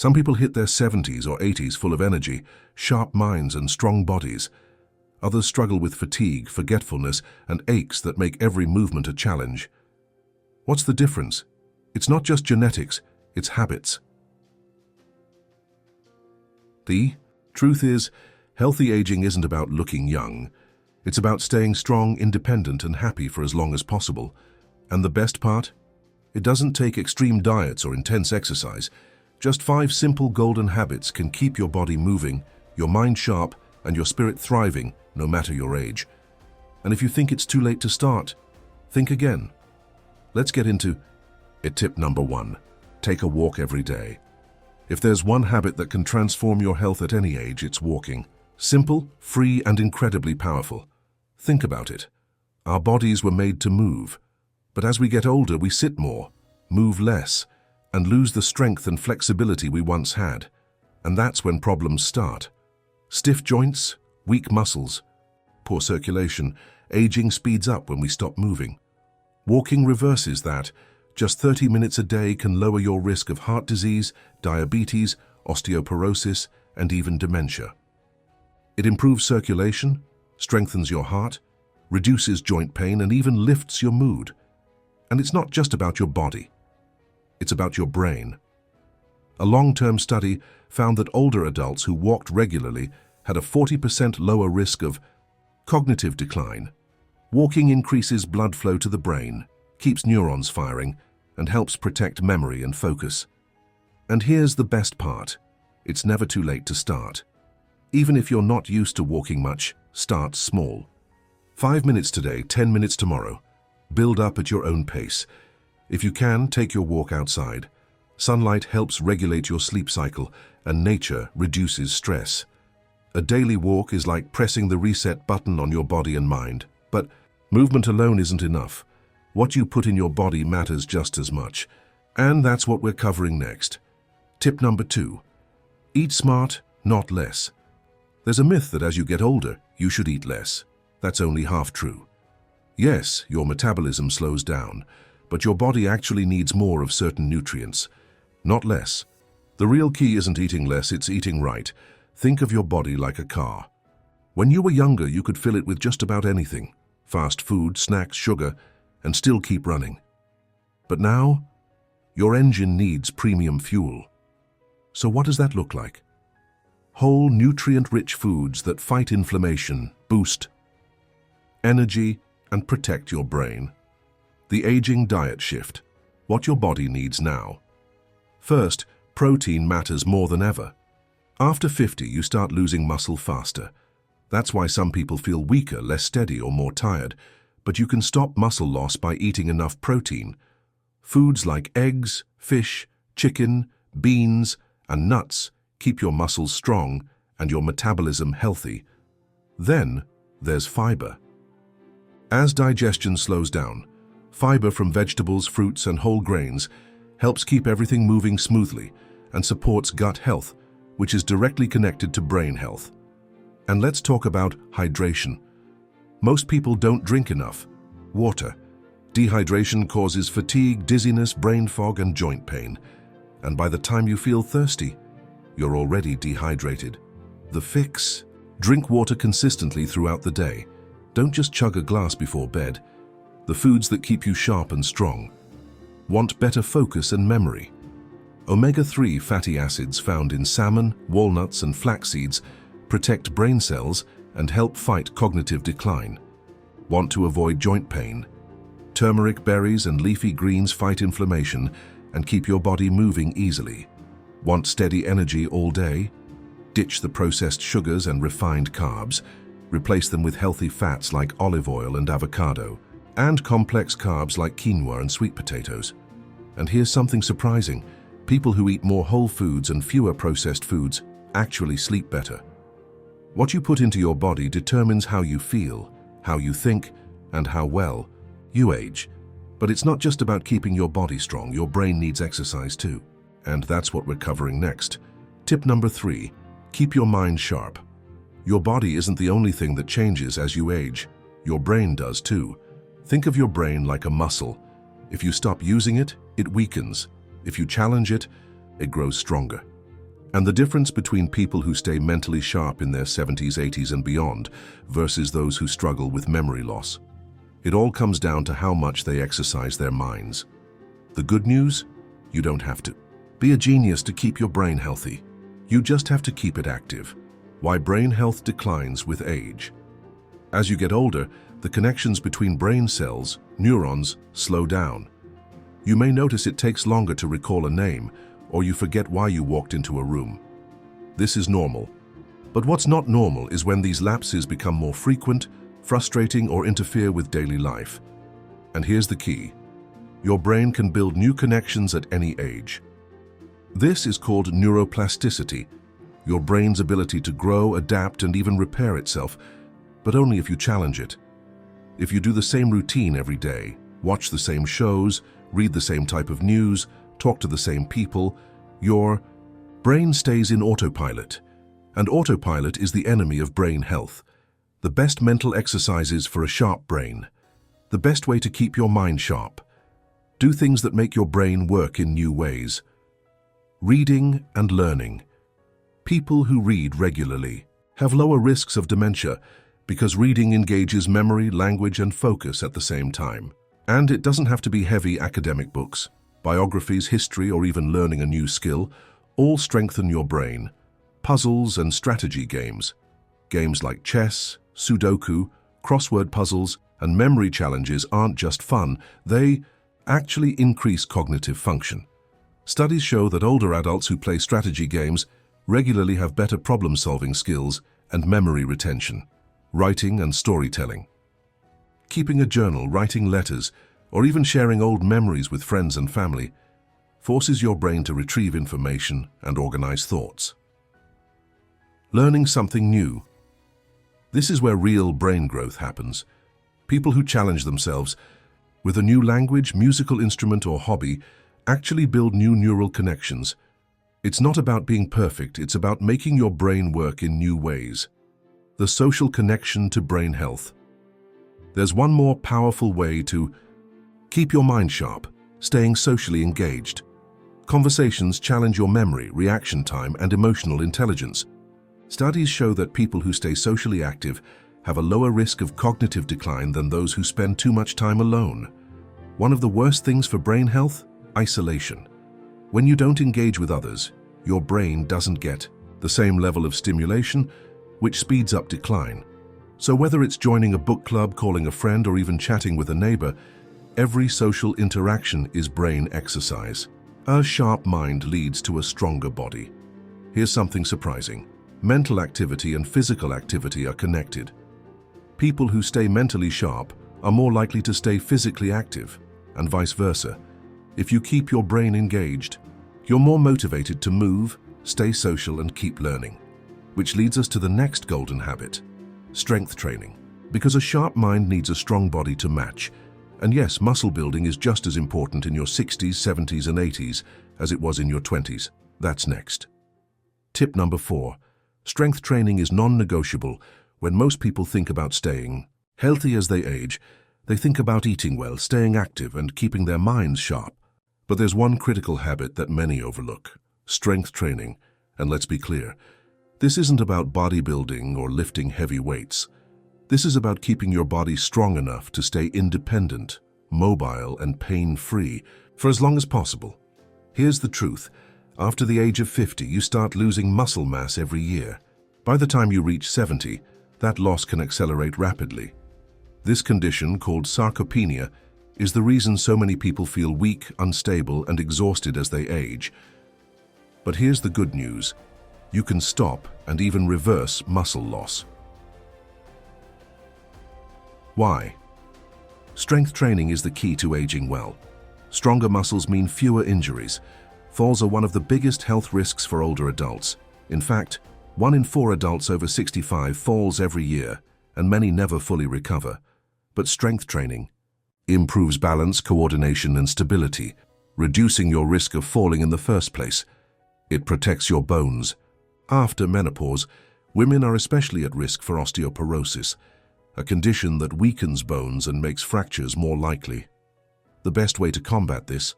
Some people hit their 70s or 80s full of energy, sharp minds and strong bodies. Others struggle with fatigue, forgetfulness, and aches that make every movement a challenge. What's the difference? It's not just genetics, it's habits. The truth is, healthy aging isn't about looking young. It's about staying strong, independent, and happy for as long as possible. And the best part? It doesn't take extreme diets or intense exercise. Just 5 simple golden habits can keep your body moving, your mind sharp, and your spirit thriving, no matter your age. And if you think it's too late to start, think again. Let's get into it. Tip number 1. Take a walk every day. If there's one habit that can transform your health at any age, it's walking. Simple, free, and incredibly powerful. Think about it. Our bodies were made to move. But as we get older, we sit more, move less, and lose the strength and flexibility we once had. And that's when problems start. Stiff joints, weak muscles, poor circulation. Aging speeds up when we stop moving. Walking reverses that. Just 30 minutes a day can lower your risk of heart disease, diabetes, osteoporosis, and even dementia. It improves circulation, strengthens your heart, reduces joint pain, and even lifts your mood. And it's not just about your body. It's about your brain. A long-term study found that older adults who walked regularly had a 40% lower risk of cognitive decline. Walking increases blood flow to the brain, keeps neurons firing, and helps protect memory and focus. And here's the best part. It's never too late to start. Even if you're not used to walking much, start small. 5 minutes today, 10 minutes tomorrow. Build up at your own pace. If you can, take your walk outside. Sunlight helps regulate your sleep cycle, and nature reduces stress. A daily walk is like pressing the reset button on your body and mind. But movement alone isn't enough. What you put in your body matters just as much. And that's what we're covering next. Tip number 2. Eat smart, not less. There's a myth that as you get older, you should eat less. That's only half true. Yes, your metabolism slows down, but your body actually needs more of certain nutrients, not less. The real key isn't eating less, it's eating right. Think of your body like a car. When you were younger, you could fill it with just about anything, fast food, snacks, sugar, and still keep running. But now, your engine needs premium fuel. So what does that look like? Whole, nutrient-rich foods that fight inflammation, boost energy, and protect your brain. The aging diet shift. What your body needs now. First, protein matters more than ever. After 50, you start losing muscle faster. That's why some people feel weaker, less steady, or more tired. But you can stop muscle loss by eating enough protein. Foods like eggs, fish, chicken, beans, and nuts keep your muscles strong and your metabolism healthy. Then there's fiber. As digestion slows down, fiber from vegetables, fruits, and whole grains helps keep everything moving smoothly and supports gut health, which is directly connected to brain health. And let's talk about hydration. Most people don't drink enough water. Dehydration causes fatigue, dizziness, brain fog, and joint pain. And by the time you feel thirsty, you're already dehydrated. The fix? Drink water consistently throughout the day. Don't just chug a glass before bed. The foods that keep you sharp and strong. Want better focus and memory? Omega-3 fatty acids found in salmon, walnuts, and flax seeds protect brain cells and help fight cognitive decline. Want to avoid joint pain? Turmeric berries and leafy greens fight inflammation and keep your body moving easily. Want steady energy all day? Ditch the processed sugars and refined carbs. Replace them with healthy fats like olive oil and avocado, and complex carbs like quinoa and sweet potatoes. And here's something surprising. People who eat more whole foods and fewer processed foods actually sleep better. What you put into your body determines how you feel, how you think, and how well you age. But it's not just about keeping your body strong, your brain needs exercise too. And that's what we're covering next. Tip number 3, keep your mind sharp. Your body isn't the only thing that changes as you age. Your brain does too. Think of your brain like a muscle. If you stop using it, it weakens. If you challenge it, it grows stronger. And the difference between people who stay mentally sharp in their 70s, 80s and beyond versus those who struggle with memory loss. It all comes down to how much they exercise their minds. The good news? You don't have to be a genius to keep your brain healthy. You just have to keep it active. Why brain health declines with age. As you get older, the connections between brain cells, neurons, slow down. You may notice it takes longer to recall a name, or you forget why you walked into a room. This is normal. But what's not normal is when these lapses become more frequent, frustrating, or interfere with daily life. And here's the key. Your brain can build new connections at any age. This is called neuroplasticity, your brain's ability to grow, adapt, and even repair itself, but only if you challenge it. If you do the same routine every day, watch the same shows, read the same type of news, talk to the same people, your brain stays in autopilot. And autopilot is the enemy of brain health. The best mental exercises for a sharp brain. The best way to keep your mind sharp. Do things that make your brain work in new ways. Reading and learning. People who read regularly have lower risks of dementia because reading engages memory, language, and focus at the same time. And it doesn't have to be heavy academic books. Biographies, history, or even learning a new skill all strengthen your brain. Puzzles and strategy games. Games like chess, Sudoku, crossword puzzles, and memory challenges aren't just fun, they actually increase cognitive function. Studies show that older adults who play strategy games regularly have better problem-solving skills and memory retention, writing and storytelling. Keeping a journal, writing letters, or even sharing old memories with friends and family forces your brain to retrieve information and organize thoughts. Learning something new. This is where real brain growth happens. People who challenge themselves with a new language, musical instrument, or hobby actually build new neural connections. It's not about being perfect, it's about making your brain work in new ways. The social connection to brain health. There's one more powerful way to keep your mind sharp, staying socially engaged. Conversations challenge your memory, reaction time, and emotional intelligence. Studies show that people who stay socially active have a lower risk of cognitive decline than those who spend too much time alone. One of the worst things for brain health? Isolation. When you don't engage with others, your brain doesn't get the same level of stimulation, which speeds up decline. So whether it's joining a book club, calling a friend, or even chatting with a neighbor, every social interaction is brain exercise. A sharp mind leads to a stronger body. Here's something surprising. Mental activity and physical activity are connected. People who stay mentally sharp are more likely to stay physically active, and vice versa. If you keep your brain engaged, you're more motivated to move, stay social, and keep learning. Which leads us to the next golden habit, strength training. Because a sharp mind needs a strong body to match. And yes, muscle building is just as important in your 60s, 70s, and 80s as it was in your 20s. That's next. Tip number 4. Strength training is non-negotiable. When most people think about staying healthy as they age, they think about eating well, staying active, and keeping their minds sharp. But there's one critical habit that many overlook: strength training. And let's be clear, this isn't about bodybuilding or lifting heavy weights. This is about keeping your body strong enough to stay independent, mobile, and pain-free for as long as possible. Here's the truth. After the age of 50, you start losing muscle mass every year. By the time you reach 70, that loss can accelerate rapidly. This condition, called sarcopenia, is the reason so many people feel weak, unstable, and exhausted as they age. But here's the good news. You can stop and even reverse muscle loss. Why? Strength training is the key to aging well. Stronger muscles mean fewer injuries. Falls are one of the biggest health risks for older adults. In fact, 1 in 4 adults over 65 falls every year, and many never fully recover. But strength training improves balance, coordination, and stability, reducing your risk of falling in the first place. It protects your bones. After menopause, women are especially at risk for osteoporosis, a condition that weakens bones and makes fractures more likely. The best way to combat this?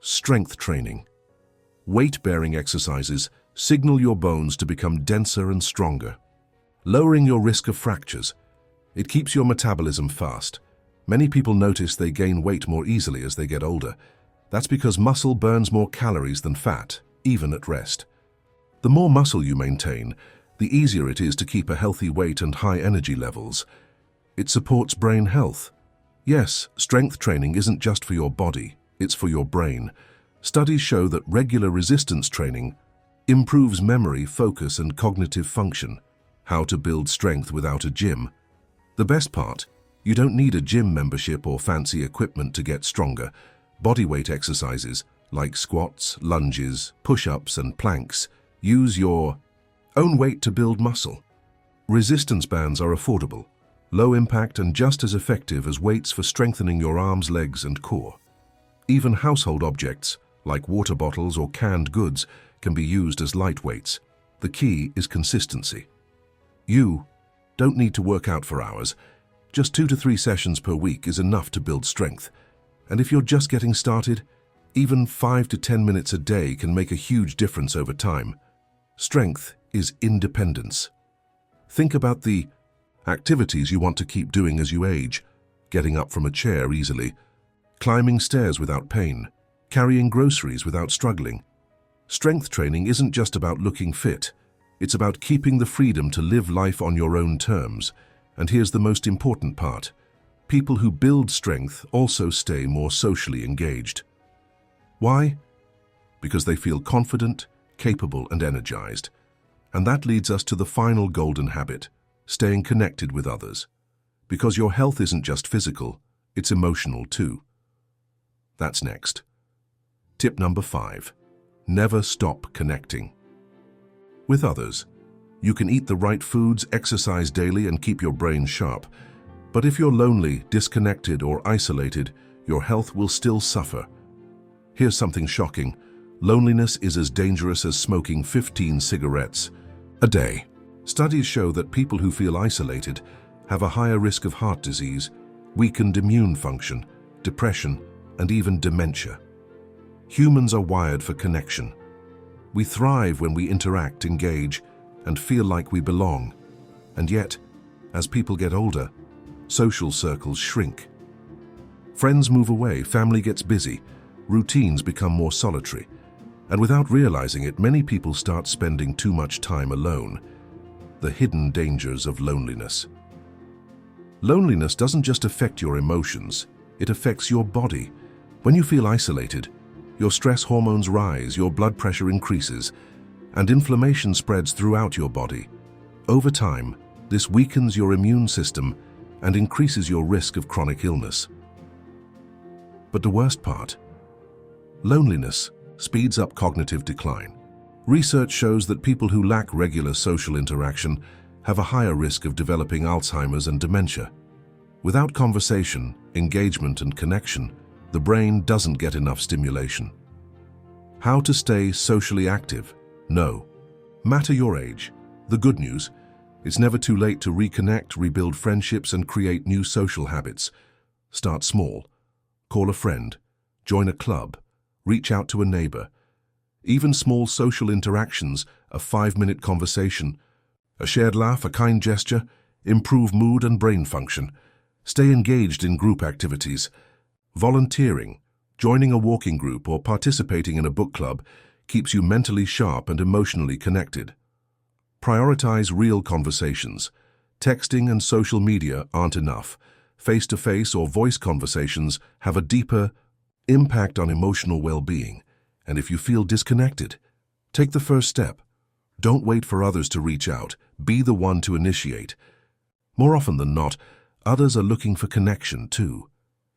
Strength training. Weight-bearing exercises signal your bones to become denser and stronger, lowering your risk of fractures. It keeps your metabolism fast. Many people notice they gain weight more easily as they get older. That's because muscle burns more calories than fat, even at rest. The more muscle you maintain, the easier it is to keep a healthy weight and high energy levels. It supports brain health. Yes, strength training isn't just for your body, it's for your brain. Studies show that regular resistance training improves memory, focus, and cognitive function. How to build strength without a gym. The best part, you don't need a gym membership or fancy equipment to get stronger. Bodyweight exercises like squats, lunges, push-ups, and planks use your own weight to build muscle. Resistance bands are affordable, low impact, and just as effective as weights for strengthening your arms, legs, and core. Even household objects like water bottles or canned goods can be used as lightweights. The key is consistency. You don't need to work out for hours. Just 2 to 3 sessions per week is enough to build strength. And if you're just getting started, even 5 to 10 minutes a day can make a huge difference over time. Strength is independence. Think about the activities you want to keep doing as you age: getting up from a chair easily, climbing stairs without pain, carrying groceries without struggling. Strength training isn't just about looking fit. It's about keeping the freedom to live life on your own terms. And here's the most important part. People who build strength also stay more socially engaged. Why? Because they feel confident, capable, and energized. And that leads us to the final golden habit: staying connected with others. Because your health isn't just physical, it's emotional too. That's next. Tip number 5. Never stop connecting with others. You can eat the right foods, exercise daily, and keep your brain sharp. But if you're lonely, disconnected, or isolated, your health will still suffer. Here's something shocking. Loneliness is as dangerous as smoking 15 cigarettes a day. Studies show that people who feel isolated have a higher risk of heart disease, weakened immune function, depression, and even dementia. Humans are wired for connection. We thrive when we interact, engage, and feel like we belong. And yet, as people get older, social circles shrink. Friends move away, family gets busy, routines become more solitary. And without realizing it, many people start spending too much time alone. The hidden dangers of loneliness. Loneliness doesn't just affect your emotions, it affects your body. When you feel isolated, your stress hormones rise, your blood pressure increases, and inflammation spreads throughout your body. Over time, this weakens your immune system and increases your risk of chronic illness. But the worst part, loneliness speeds up cognitive decline. Research shows that people who lack regular social interaction have a higher risk of developing Alzheimer's and dementia. Without conversation, engagement, and connection, the brain doesn't get enough stimulation. How to stay socially active? No matter your age. The good news, it's never too late to reconnect, rebuild friendships, and create new social habits. Start small. Call a friend, join a club, reach out to a neighbor. Even small social interactions, a 5-minute conversation, a shared laugh, a kind gesture, improve mood and brain function. Stay engaged in group activities. Volunteering, joining a walking group, or participating in a book club keeps you mentally sharp and emotionally connected. Prioritize real conversations. Texting and social media aren't enough. Face-to-face or voice conversations have a deeper impact on emotional well-being. And if you feel disconnected, take the first step. Don't wait for others to reach out. Be the one to initiate. More often than not, others are looking for connection too.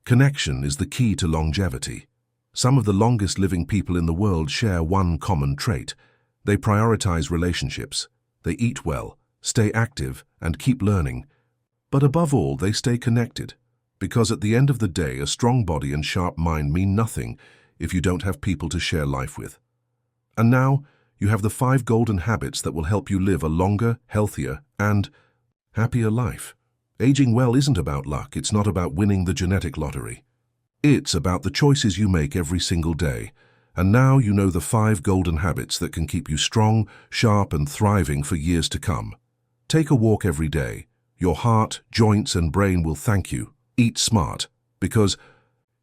Connection is the key to longevity. Some of the longest living people in the world share one common trait. They prioritize relationships. They eat well, stay active, and keep learning. But above all, they stay connected. Because at the end of the day, a strong body and sharp mind mean nothing if you don't have people to share life with. And now, you have the 5 golden habits that will help you live a longer, healthier, and happier life. Aging well isn't about luck. It's not about winning the genetic lottery. It's about the choices you make every single day. And now you know the 5 golden habits that can keep you strong, sharp, and thriving for years to come. Take a walk every day. Your heart, joints, and brain will thank you. Eat smart, because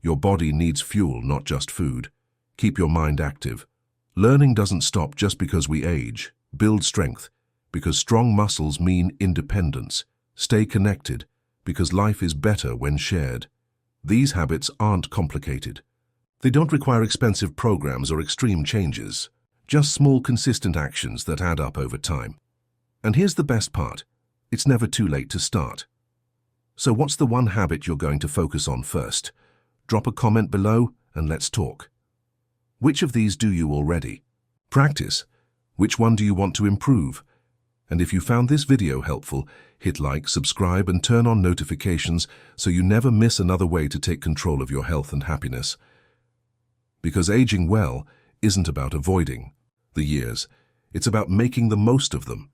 your body needs fuel, not just food. Keep your mind active. Learning doesn't stop just because we age. Build strength, because strong muscles mean independence. Stay connected, because life is better when shared. These habits aren't complicated. They don't require expensive programs or extreme changes, just small, consistent actions that add up over time. And here's the best part. It's never too late to start. So what's the one habit you're going to focus on first? Drop a comment below and let's talk. Which of these do you already practice? Which one do you want to improve? And if you found this video helpful, hit like, subscribe, and turn on notifications so you never miss another way to take control of your health and happiness. Because aging well isn't about avoiding the years, it's about making the most of them.